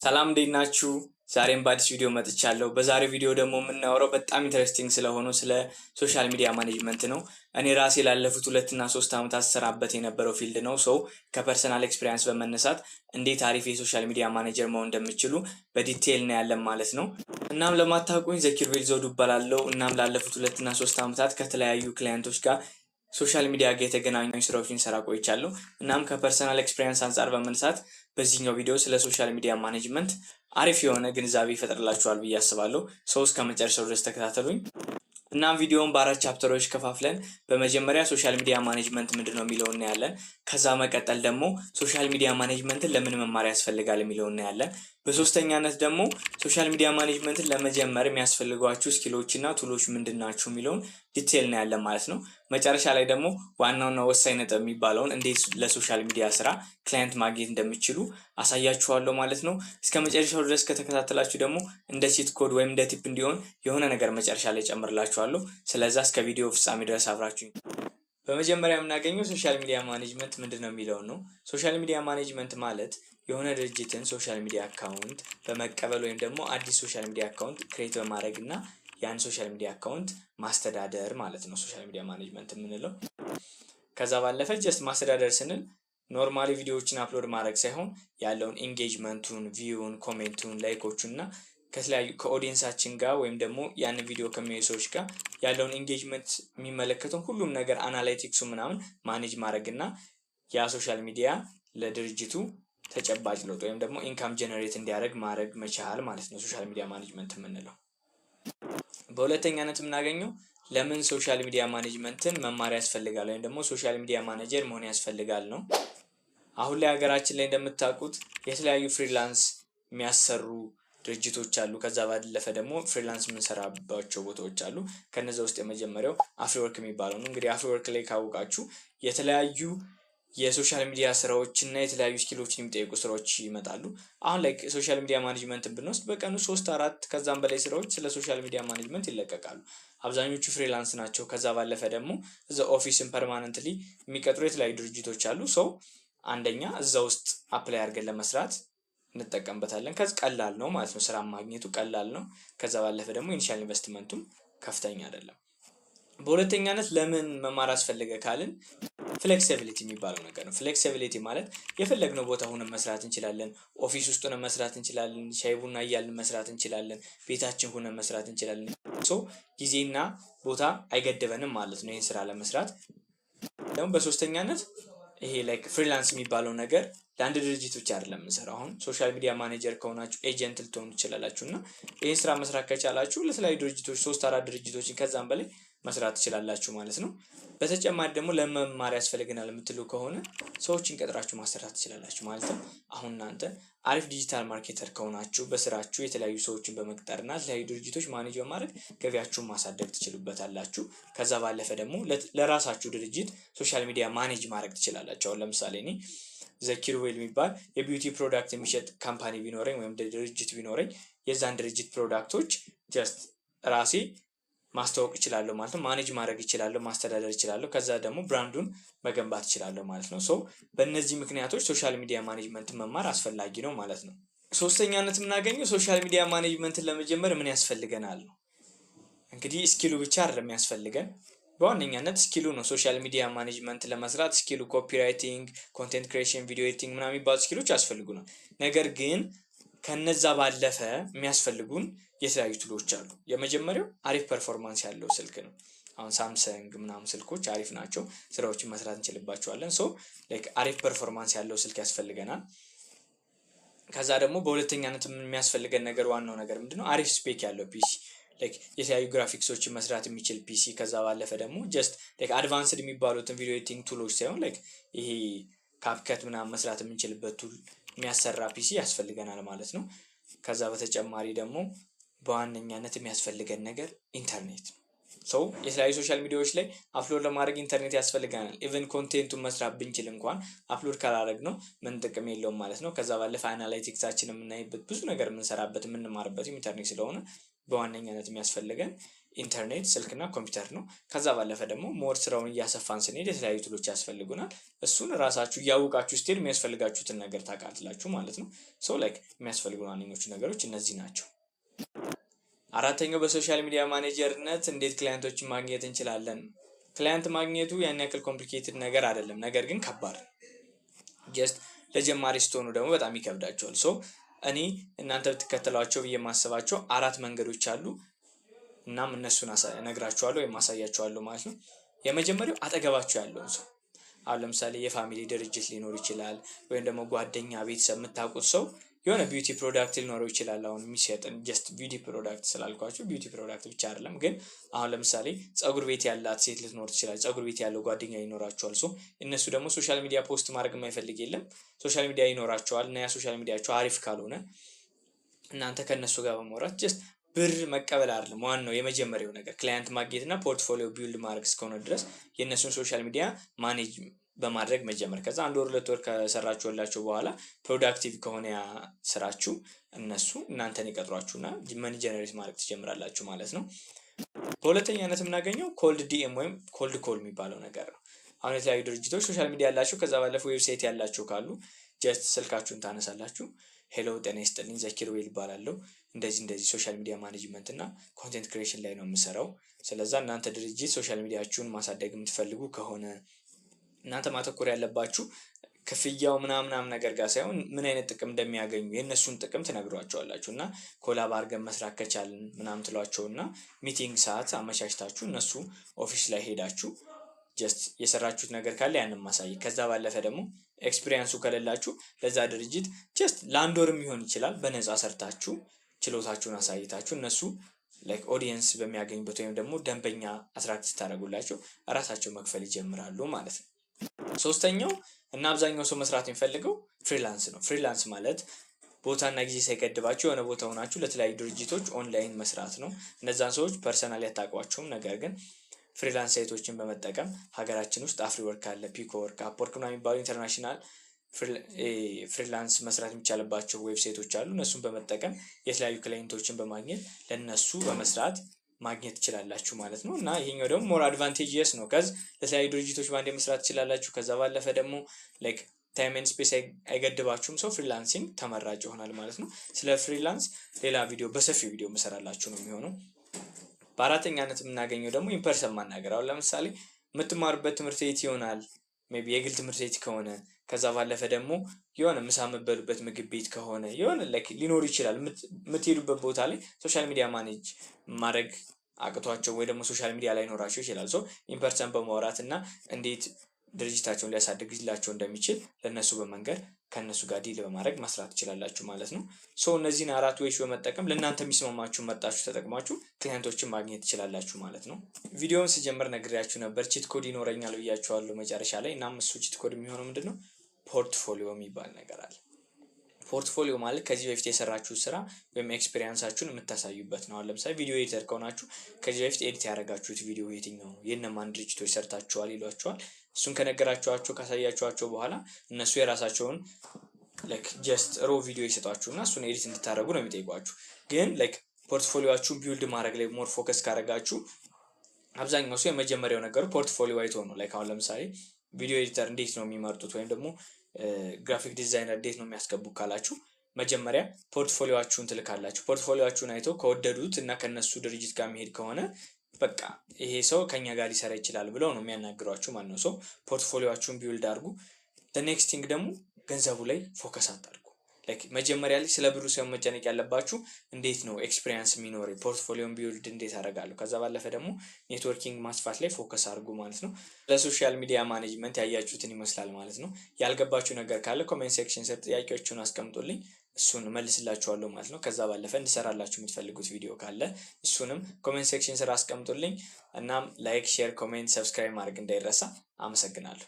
ሰላም እንዴት ናችሁ? ዛሬም በአዲስ ቪዲዮ መጥቻለሁ። በዛሬው ቪዲዮ ደግሞ የምናወራው በጣም ኢንተረስቲንግ ስለሆነው ስለ ሶሻል ሚዲያ ማኔጅመንት ነው። እኔ ራሴ ላለፉት 2 እና 3 ዓመታት ስራበት የነበረው ፊልድ ነው። ከፐርሰናል ኤክስፒሪየንስ በመነሳት እንዴት አሪፍ የሶሻል ሚዲያ ማኔጀር መሆን እንደምችሉ በዲቴይል ነው ያለን ማለት ነው። እናም ለማታውቁኝ ዘኪሩቤል ዘውዱ እባላለሁ። እናም ላለፉት 2 እና 3 ዓመታት ከተለያዩ ክላይንቶች ጋር ሶሻል ሚዲያ ጋር የተገናኙ ስራዎችን ሰራ ቆይቻለሁ። እናም ከፐርሰናል ኤክስፒሪየንስ አንጻር በመነሳት በዚህኛው ቪዲዮ ስለ ሶሻል ሚዲያ ማኔጅመንት አሪፍ የሆነ ግንዛቤ ይፈጥርላችኋል ብዬ አስባለሁ። እስከ መጨረሻው ድረስ ተከታተሉኝ። እናም ቪዲዮውን በ4 ቻፕተሮች ከፋፍለን በመጀመሪያ ሶሻል ሚዲያ ማኔጅመንት ምንድነው የሚለውን እናያለን። ከዛ መቀጠል ደግሞ ሶሻል ሚዲያ ማኔጅመንትን ለምን መማር ያስፈልጋል የሚለውን እናያለን። በሶስተኛነት ደግሞ ሶሻል ሚዲያ ማኔጅመንትን ለመጀመር የሚያስፈልጓችሁ ስኪሎች እና ቱሎች ምንድናቸው የሚለውን ዲቴይል እናያለን ማለት ነው። መጨረሻ ላይ ደግሞ ዋናውና ወሳኝ ነጥብ የሚባለውን እንዴት ለሶሻል ሚዲያ ስራ ክላይንት ማግኘት እንደሚችሉ አሳያችኋለሁ ማለት ነው። እስከ መጨረሻው ድረስ ከተከታተላችሁ ደግሞ እንደ ቺት ኮድ ወይም እንደ ቲፕ እንዲሆን የሆነ ነገር መጨረሻ ላይ ጨምርላችኋለሁ። ስለዛ እስከ ቪዲዮ ፍጻሜ ድረስ አብራችሁኝ። በመጀመሪያ የምናገኘው ሶሻል ሚዲያ ማኔጅመንት ምንድነው የሚለውን ነው። ሶሻል ሚዲያ ማኔጅመንት ማለት የሆነ ድርጅትን ሶሻል ሚዲያ አካውንት በመቀበል ወይም ደግሞ አዲስ ሶሻል ሚዲያ አካውንት ክሬት በማድረግ እና ያን ሶሻል ሚዲያ አካውንት ማስተዳደር ማለት ነው ሶሻል ሚዲያ ማኔጅመንት የምንለው። ከዛ ባለፈ ጀስት ማስተዳደር ስንል ኖርማሊ ቪዲዮዎችን አፕሎድ ማድረግ ሳይሆን ያለውን ኢንጌጅመንቱን፣ ቪውን፣ ኮሜንቱን፣ ላይኮቹን እና ከተለያዩ ከኦዲየንሳችን ጋር ወይም ደግሞ ያን ቪዲዮ ከሚያዩ ሰዎች ጋር ያለውን ኢንጌጅመንት የሚመለከተው ሁሉም ነገር አናላይቲክሱ ምናምን ማኔጅ ማድረግ እና ያ ሶሻል ሚዲያ ለድርጅቱ ተጨባጭ ለውጥ ወይም ደግሞ ኢንካም ጀነሬት እንዲያደርግ ማድረግ መቻል ማለት ነው ሶሻል ሚዲያ ማኔጅመንት የምንለው። በሁለተኛነት የምናገኘው ለምን ሶሻል ሚዲያ ማኔጅመንትን መማር ያስፈልጋል ወይም ደግሞ ሶሻል ሚዲያ ማኔጀር መሆን ያስፈልጋል ነው። አሁን ላይ ሀገራችን ላይ እንደምታውቁት የተለያዩ ፍሪላንስ የሚያሰሩ ድርጅቶች አሉ። ከዛ ባለፈ ደግሞ ፍሪላንስ የምንሰራባቸው ቦታዎች አሉ። ከነዛ ውስጥ የመጀመሪያው አፍሪወርክ የሚባለው ነው። እንግዲህ አፍሪወርክ ላይ ካወቃችሁ የተለያዩ የሶሻል ሚዲያ ስራዎች እና የተለያዩ ስኪሎችን የሚጠይቁ ስራዎች ይመጣሉ። አሁን ላይ ሶሻል ሚዲያ ማኔጅመንትን ብንወስድ በቀኑ 3-4 ከዛም በላይ ስራዎች ስለ ሶሻል ሚዲያ ማኔጅመንት ይለቀቃሉ። አብዛኞቹ ፍሪላንስ ናቸው። ከዛ ባለፈ ደግሞ እዛ ኦፊስን ፐርማነንትሊ የሚቀጥሩ የተለያዩ ድርጅቶች አሉ። አንደኛ እዛ ውስጥ አፕላይ አድርገን ለመስራት እንጠቀምበታለን። ከዛ ቀላል ነው ማለት ነው። ስራ ማግኘቱ ቀላል ነው። ከዛ ባለፈ ደግሞ ኢኒሻል ኢንቨስትመንቱም ከፍተኛ አይደለም። በሁለተኛነት ለምን መማር አስፈለገ ካልን ፍሌክሲቢሊቲ የሚባለው ነገር ነው። ፍሌክሲቢሊቲ ማለት የፈለግነው ቦታ ሆነን መስራት እንችላለን። ኦፊስ ውስጥ ሆነን መስራት እንችላለን። ሻይ ቡና እያልን መስራት እንችላለን። ቤታችን ሆነን መስራት እንችላለን። ጊዜና ቦታ አይገድበንም ማለት ነው ይህን ስራ ለመስራት። ደግሞ በሶስተኛነት ይሄ ላይክ ፍሪላንስ የሚባለው ነገር ለአንድ ድርጅት ብቻ አይደለም የምንሰራው። አሁን ሶሻል ሚዲያ ማኔጀር ከሆናችሁ ኤጀንት ልትሆኑ ትችላላችሁ እና ይህን ስራ መስራት ከቻላችሁ ለተለያዩ ድርጅቶች 3-4 ድርጅቶችን ከዛም በላይ መስራት ትችላላችሁ ማለት ነው። በተጨማሪ ደግሞ ለመማር ያስፈልገናል የምትሉ ከሆነ ሰዎችን ቀጥራችሁ ማሰራት ትችላላችሁ ማለት ነው። አሁን እናንተ አሪፍ ዲጂታል ማርኬተር ከሆናችሁ በስራችሁ የተለያዩ ሰዎችን በመቅጠርና የተለያዩ ድርጅቶች ማኔጅ በማድረግ ገቢያችሁን ማሳደግ ትችሉበታላችሁ። ከዛ ባለፈ ደግሞ ለራሳችሁ ድርጅት ሶሻል ሚዲያ ማኔጅ ማድረግ ትችላላችሁ። አሁን ለምሳሌ እኔ ዘኪሩቤል የሚባል የቢዩቲ ፕሮዳክት የሚሸጥ ካምፓኒ ቢኖረኝ ወይም ድርጅት ቢኖረኝ የዛን ድርጅት ፕሮዳክቶች ጀስት ራሴ ማስተዋወቅ እችላለሁ ማለት ነው። ማኔጅ ማድረግ እችላለሁ፣ ማስተዳደር እችላለሁ። ከዛ ደግሞ ብራንዱን መገንባት እችላለሁ ማለት ነው። በእነዚህ ምክንያቶች ሶሻል ሚዲያ ማኔጅመንትን መማር አስፈላጊ ነው ማለት ነው። ሶስተኛነት የምናገኘው ሶሻል ሚዲያ ማኔጅመንትን ለመጀመር ምን ያስፈልገናል ነው። እንግዲህ ስኪሉ ብቻ አይደለም ያስፈልገን፣ በዋነኛነት ስኪሉ ነው። ሶሻል ሚዲያ ማኔጅመንት ለመስራት ስኪሉ ኮፒራይቲንግ፣ ኮንቴንት ክሬሽን፣ ቪዲዮ ኤዲቲንግ ምናምን የሚባሉ ስኪሎች ያስፈልጉናል። ነገር ግን ከነዛ ባለፈ የሚያስፈልጉን የተለያዩ ቱሎች አሉ። የመጀመሪያው አሪፍ ፐርፎርማንስ ያለው ስልክ ነው። አሁን ሳምሰንግ ምናምን ስልኮች አሪፍ ናቸው፣ ስራዎችን መስራት እንችልባቸዋለን። አሪፍ ፐርፎርማንስ ያለው ስልክ ያስፈልገናል። ከዛ ደግሞ በሁለተኛነት የሚያስፈልገን ነገር ዋናው ነገር ምንድነው? አሪፍ ስፔክ ያለው ፒሲ፣ የተለያዩ ግራፊክሶችን መስራት የሚችል ፒሲ። ከዛ ባለፈ ደግሞ ጀስት አድቫንስድ የሚባሉትን ቪዲዮ ኤዲቲንግ ቱሎች ሳይሆን ይሄ ካፕከት ምናምን መስራት የምንችልበት ቱል የሚያሰራ ፒሲ ያስፈልገናል ማለት ነው። ከዛ በተጨማሪ ደግሞ በዋነኛነት የሚያስፈልገን ነገር ኢንተርኔት ነው። የተለያዩ ሶሻል ሚዲያዎች ላይ አፕሎድ ለማድረግ ኢንተርኔት ያስፈልገናል። ኢቨን ኮንቴንቱን መስራት ብንችል እንኳን አፕሎድ ካላደረግ ነው ምን ጥቅም የለውም ማለት ነው። ከዛ ባለፈ አናላይቲክሳችን የምናይበት ብዙ ነገር የምንሰራበት የምንማርበት ኢንተርኔት ስለሆነ በዋነኛነት የሚያስፈልገን ኢንተርኔት፣ ስልክና ኮምፒውተር ነው። ከዛ ባለፈ ደግሞ ሞር ስራውን እያሰፋን ስንሄድ የተለያዩ ቱሎች ያስፈልጉናል። እሱን ራሳችሁ እያወቃችሁ ስትሄድ የሚያስፈልጋችሁትን ነገር ታውቃላችሁ ማለት ነው። ሶ ላይክ የሚያስፈልጉ ዋነኞቹ ነገሮች እነዚህ ናቸው። አራተኛው በሶሻል ሚዲያ ማኔጀርነት እንዴት ክላይንቶችን ማግኘት እንችላለን። ክላይንት ማግኘቱ ያን ያክል ኮምፕሊኬትድ ነገር አይደለም፣ ነገር ግን ከባድ ነው። ጀስት ለጀማሪ ስትሆኑ ደግሞ በጣም ይከብዳቸዋል። ሶ እኔ እናንተ ብትከተሏቸው ብዬ የማስባቸው 4 መንገዶች አሉ። እናም እነሱን እነግራችኋለሁ ወይም አሳያችኋለሁ ማለት ነው። የመጀመሪያው አጠገባችሁ ያለውን ሰው፣ አሁን ለምሳሌ የፋሚሊ ድርጅት ሊኖር ይችላል፣ ወይም ደግሞ ጓደኛ፣ ቤተሰብ፣ የምታውቁት ሰው የሆነ ቢዩቲ ፕሮዳክት ሊኖረው ይችላል። አሁን የሚሸጥን ጀስት ቢዩቲ ፕሮዳክት ስላልኳቸው ቢዩቲ ፕሮዳክት ብቻ አይደለም፣ ግን አሁን ለምሳሌ ፀጉር ቤት ያላት ሴት ልትኖር ትችላለች። ፀጉር ቤት ያለው ጓደኛ ይኖራቸዋል። ሶ እነሱ ደግሞ ሶሻል ሚዲያ ፖስት ማድረግ የማይፈልግ የለም፣ ሶሻል ሚዲያ ይኖራቸዋል። እና ያ ሶሻል ሚዲያቸው አሪፍ ካልሆነ እናንተ ከእነሱ ጋር በማውራት ጀስት ብር መቀበል አይደለም ዋናው የመጀመሪያው ነገር፣ ክላይንት ማግኘት እና ፖርትፎሊዮ ቢልድ ማድረግ እስከሆነ ድረስ የእነሱን ሶሻል ሚዲያ ማኔጅ በማድረግ መጀመር። ከዛ 1 ወር 2 ወር ከሰራችሁላችሁ በኋላ ፕሮዳክቲቭ ከሆነ ያ ስራችሁ እነሱ እናንተን ይቀጥሯችሁና መኒ ጀነሬት ማድረግ ትጀምራላችሁ ማለት ነው። በሁለተኛነት የምናገኘው ኮልድ ዲኤም ወይም ኮልድ ኮል የሚባለው ነገር ነው። አሁን የተለያዩ ድርጅቶች ሶሻል ሚዲያ ያላችሁ ከዛ ባለፈው ዌብሳይት ያላችሁ ካሉ ጀስት ስልካችሁን ታነሳላችሁ። ሄሎ ጤና ይስጥልኝ ዘኪሩቤል ይባላለሁ፣ እንደዚህ ሶሻል ሚዲያ ማኔጅመንት እና ኮንቴንት ክሬሽን ላይ ነው የምሰራው። ስለዛ እናንተ ድርጅት ሶሻል ሚዲያችሁን ማሳደግ የምትፈልጉ ከሆነ እናንተ ማተኮር ያለባችሁ ክፍያው ምናምን ነገር ጋር ሳይሆን ምን አይነት ጥቅም እንደሚያገኙ የእነሱን ጥቅም ትነግሯቸዋላችሁ እና ኮላብ አድርገን መስራት ከቻልን ምናምን ትሏቸውና ሚቲንግ ሰዓት አመቻችታችሁ እነሱ ኦፊስ ላይ ሄዳችሁ ጀስት የሰራችሁት ነገር ካለ ያንን ማሳየት። ከዛ ባለፈ ደግሞ ኤክስፒሪየንሱ ከሌላችሁ ለዛ ድርጅት ጀስት ለ1 ወርም ሊሆን ይችላል በነፃ ሰርታችሁ ችሎታችሁን አሳይታችሁ እነሱ ላይክ ኦዲየንስ በሚያገኙበት ወይም ደግሞ ደንበኛ አትራክት ስታደርጉላቸው እራሳቸው መክፈል ይጀምራሉ ማለት ነው። ሶስተኛው እና አብዛኛው ሰው መስራት የሚፈልገው ፍሪላንስ ነው። ፍሪላንስ ማለት ቦታና ጊዜ ሳይገድባችሁ የሆነ ቦታ ሆናችሁ ለተለያዩ ድርጅቶች ኦንላይን መስራት ነው። እነዛን ሰዎች ፐርሰናሊ አታውቋቸውም፣ ነገር ግን ፍሪላንስ ሳይቶችን በመጠቀም ሀገራችን ውስጥ አፍሪወርክ አለ፣ ፒኮወርክ፣ አፕወርክ ምናምን የሚባሉ ኢንተርናሽናል ፍሪላንስ መስራት የሚቻልባቸው ዌብሳይቶች አሉ። እነሱን በመጠቀም የተለያዩ ክላይንቶችን በማግኘት ለነሱ በመስራት ማግኘት ትችላላችሁ ማለት ነው። እና ይሄኛው ደግሞ ሞር አድቫንቴጅስ ነው። ከዚ ለተለያዩ ድርጅቶች ባንዴ መስራት ትችላላችሁ። ከዛ ባለፈ ደግሞ ላይክ ታይም ኤንድ ስፔስ አይገድባችሁም። ሰው ፍሪላንሲንግ ተመራጭ ይሆናል ማለት ነው። ስለ ፍሪላንስ ሌላ ቪዲዮ በሰፊው ቪዲዮ መሰራላችሁ ነው የሚሆነው። በአራተኛነት የምናገኘው ደግሞ ኢንፐርሰን ማናገር። አሁን ለምሳሌ የምትማሩበት ትምህርት ቤት ይሆናል፣ ሜይ ቢ የግል ትምህርት ቤት ከሆነ ከዛ ባለፈ ደግሞ የሆነ ምሳ የምትበሉበት ምግብ ቤት ከሆነ የሆነ ሊኖር ይችላል። የምትሄዱበት ቦታ ላይ ሶሻል ሚዲያ ማኔጅ ማድረግ አቅቷቸው ወይ ደግሞ ሶሻል ሚዲያ ላይ ኖራቸው ይችላል። ሶ ኢንፐርሰን በማውራት እና እንዴት ድርጅታቸውን ሊያሳድግላቸው እንደሚችል ለእነሱ በመንገድ ከእነሱ ጋር ዲል በማድረግ መስራት ትችላላችሁ ማለት ነው። ሶ እነዚህን 4 ዌይስ በመጠቀም ለእናንተ የሚስማማችሁ መርጣችሁ ተጠቅማችሁ ክሊየንቶችን ማግኘት ትችላላችሁ ማለት ነው። ቪዲዮውን ስጀምር ነግሬያችሁ ነበር ቺት ኮድ ይኖረኛል ብያችኋለሁ መጨረሻ ላይ። እናም እሱ ቺት ኮድ የሚሆነው ምንድነው? ፖርትፎሊዮ የሚባል ነገር አለ። ፖርትፎሊዮ ማለት ከዚህ በፊት የሰራችሁ ስራ ወይም ኤክስፒሪየንሳችሁን የምታሳዩበት ነው። አሁን ለምሳሌ ቪዲዮ ኤዲተር ከሆናችሁ ከዚህ በፊት ኤዲት ያደረጋችሁት ቪዲዮ የትኛው ነው፣ የእነማን ድርጅቶች ሰርታችኋል ይሏችኋል። እሱን ከነገራችኋቸው ካሳያችኋቸው በኋላ እነሱ የራሳቸውን ላይክ ጀስት ሮ ቪዲዮ ይሰጧችሁና እሱን ኤዲት እንድታደርጉ ነው የሚጠይቋችሁ። ግን ላይክ ፖርትፎሊዮአችሁን ቢውልድ ማድረግ ላይ ሞር ፎከስ ካደረጋችሁ አብዛኛው ሰው የመጀመሪያው ነገሩ ፖርትፎሊዮ አይቶ ነው። ላይክ አሁን ለምሳሌ ቪዲዮ ኤዲተር እንዴት ነው የሚመርጡት ወይም ደግሞ ግራፊክ ዲዛይነር እንዴት ነው የሚያስገቡ ካላችሁ መጀመሪያ ፖርትፎሊዮአችሁን ትልካላችሁ። ፖርትፎሊዮአችሁን አይቶ ከወደዱት እና ከነሱ ድርጅት ጋር መሄድ ከሆነ በቃ ይሄ ሰው ከኛ ጋር ሊሰራ ይችላል ብለው ነው የሚያናግሯችሁ ማለት ነው። ሶ ፖርትፎሊዮአችሁን ቢውልድ አድርጉ። ኔክስት ቲንግ ደግሞ ገንዘቡ ላይ ፎከስ አታድርጉ። ላይክ መጀመሪያ ላይ ስለ ብሩ ሳይሆን መጨነቅ ያለባችሁ እንዴት ነው ኤክስፒሪየንስ የሚኖረው፣ ፖርትፎሊዮን ቢውልድ እንዴት አደርጋለሁ። ከዛ ባለፈ ደግሞ ኔትወርኪንግ ማስፋት ላይ ፎከስ አድርጉ ማለት ነው። ለሶሻል ሚዲያ ማኔጅመንት ያያችሁትን ይመስላል ማለት ነው። ያልገባችሁ ነገር ካለ ኮሜንት ሴክሽን ስር ጥያቄዎችን አስቀምጡልኝ፣ እሱን መልስላችኋለሁ ማለት ነው። ከዛ ባለፈ እንድሰራላችሁ የምትፈልጉት ቪዲዮ ካለ እሱንም ኮሜንት ሴክሽን ስር አስቀምጡልኝ። እናም ላይክ፣ ሼር፣ ኮሜንት፣ ሰብስክራይብ ማድረግ እንዳይረሳ። አመሰግናለሁ።